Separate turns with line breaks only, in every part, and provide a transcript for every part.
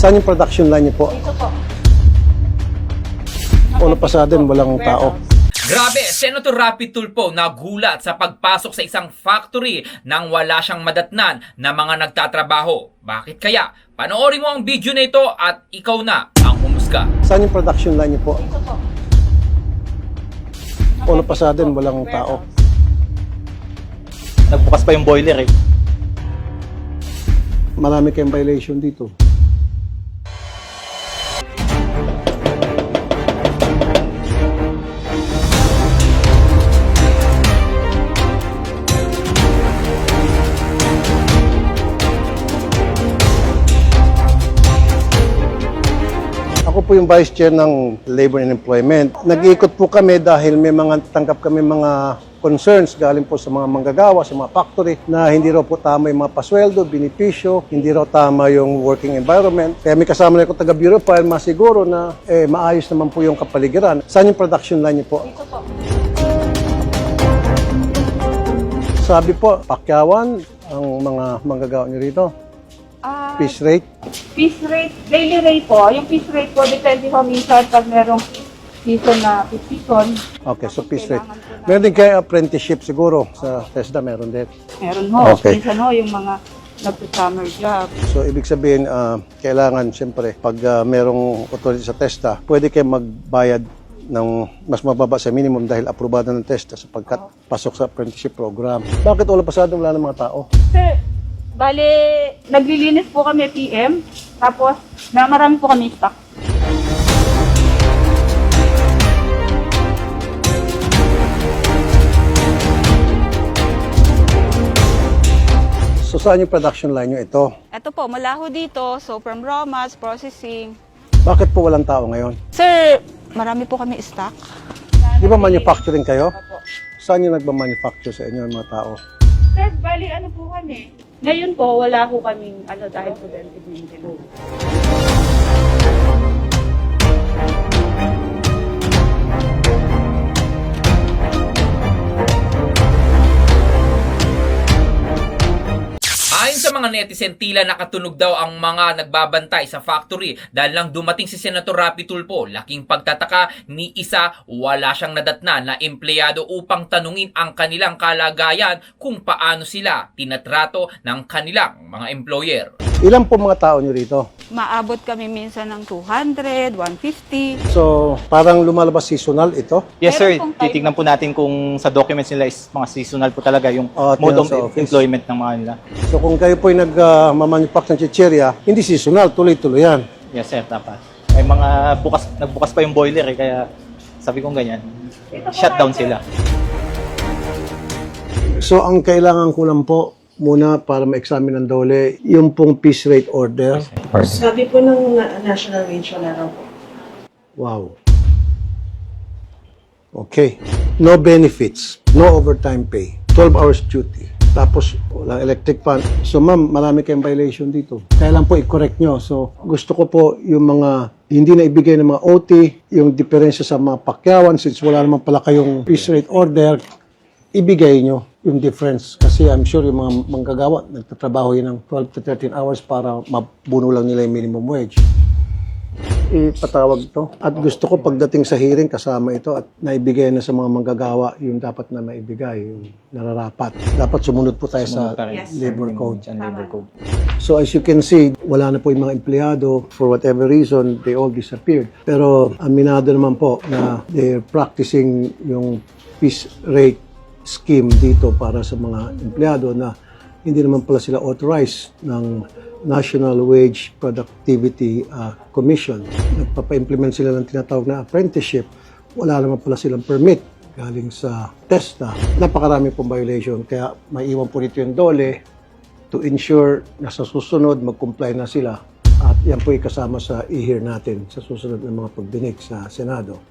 Saan yung production line niyo po?
Dito po.
Una pa sa atin, walang tao.
Grabe, Senator Rapi Tulfo nagulat sa pagpasok sa isang factory nang wala siyang madatnan na mga nagtatrabaho. Bakit kaya? Panoorin mo ang video na ito at ikaw na ang humusga.
Saan yung production line niyo po?
Dito po.
Una pa sa atin, walang tao.
Nagbukas pa yung boiler eh.
Marami kayong violation dito. Ako po yung Vice Chair ng Labor and Employment. Nag-iikot po kami dahil may mga tanggap kami mga concerns galing po sa mga manggagawa, sa mga factory na hindi raw po tama yung mga pasweldo, benepisyo, hindi raw tama yung working environment. Kaya may kasama na ko taga Bureau File, masiguro na maayos naman po yung kapaligiran. Saan yung production line niyo po?
Dito po.
Sabi po, pakyawan ang mga manggagawa niyo rito. Piece rate.
Piece rate, daily rate po. Yung piece rate po, depende po minsan pag merong season na peak season.
Okay, so piece rate. Meron din kayo apprenticeship siguro sa TESDA, meron din.
Meron ho.
Okay.
Minsan ho, yung mga nagsa-summer job.
So, ibig sabihin, kailangan, siyempre, pag merong authority sa TESDA, pwede kayo magbayad ng mas mababa sa minimum dahil aprobado ng TESDA sapagkat pasok sa apprenticeship program. Bakit wala pasado wala ng mga tao?
Sir, bale, naglilinis po kami PM, tapos na marami po kami stock.
So, saan yung production line nyo ito?
Ito po, mula ho dito. So, from raw mats, processing.
Bakit po walang tao ngayon?
Sir, marami po kami stock.
Di ba manufacturing kayo? Saan yung nagmamanufacture sa inyo yung mga tao?
Sir, bali ano po kami? Ngayon po, wala po kaming dahil preventive maintenance.
Ayon sa mga netizen, tila nakatunog daw ang mga nagbabantay sa factory dahil lang dumating si Senator Rapi Tulfo. Laking pagtataka ni isa, wala siyang nadatnan na empleyado upang tanungin ang kanilang kalagayan kung paano sila tinatrato ng kanilang mga employer.
Ilan po mga tao nyo rito?
Maabot kami minsan ng 200, 150.
So, parang lumalabas seasonal ito?
Yes sir,
Meron pong time.
titignan po natin kung sa documents nila is mga seasonal po talaga yung
tinan
mode of
sa office.
employment ng mga nila.
So, kung kayo po ay nag-manufacture ng chichirya, hindi seasonal, tuloy-tuloy yan.
Yes sir, dapat. Ay mga nagbukas pa yung boiler eh, kaya sabi kong ganyan, shutdown sila.
So, ang kailangan ko lang po muna para ma-examine ng dole, yung pong piece rate order.
Sabi po ng national wage wala raw po.
Wow. Okay. No benefits, no overtime pay, 12 hours duty. Tapos, walang electric fan. So, ma'am, marami kayong violation dito. Kailan po i-correct nyo. So, gusto ko po yung mga hindi na ibigay ng mga OT, yung diferensya sa mga pakyawan, since wala naman pala kayong piece rate order, ibigay nyo yung difference. Kasi I'm sure yung mga manggagawa, nagtatrabaho yun ng 12 to 13 hours para mabuno lang nila yung minimum wage. Ipatawag ito. At gusto ko pagdating sa hearing, kasama ito at naibigay na sa mga manggagawa yung dapat na maibigay, yung nararapat. Dapat sumunod po tayo sa labor code.
Labor code.
So as you can see, wala na po yung mga empleyado. For whatever reason, they all disappeared. Pero aminado naman po na they're practicing yung piece rate scheme dito para sa mga empleyado na hindi naman pala sila authorized ng National Wage Productivity Commission. Nagpapa-implement sila ng tinatawag na apprenticeship. Wala naman pala silang permit galing sa TESDA. Napakarami pong violation. Kaya maiwan po dito yung dole to ensure na sa susunod mag-comply na sila. At yan po ikasama sa i-hear natin sa susunod ng mga pagdinig sa Senado.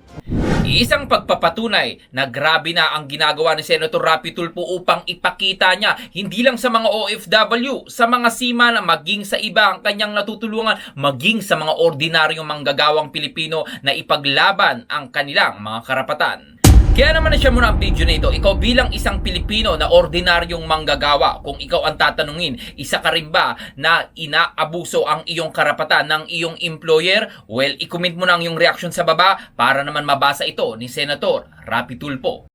Isang pagpapatunay na grabe na ang ginagawa ni Senator Rapi Tulfo upang ipakita niya hindi lang sa mga OFW, sa mga seaman, maging sa iba ang kanyang natutulungan, maging sa mga ordinaryong manggagawang Pilipino na ipaglaban ang kanilang mga karapatan. Kaya naman na siya muna ang video na ito. Ikaw bilang isang Pilipino na ordinaryong manggagawa, kung ikaw ang tatanungin, isa ka rin ba na inaabuso ang iyong karapatan ng iyong employer? Well, i-comment mo na ang iyong reaction sa baba para naman mabasa ito ni Senator Rapi Tulfo.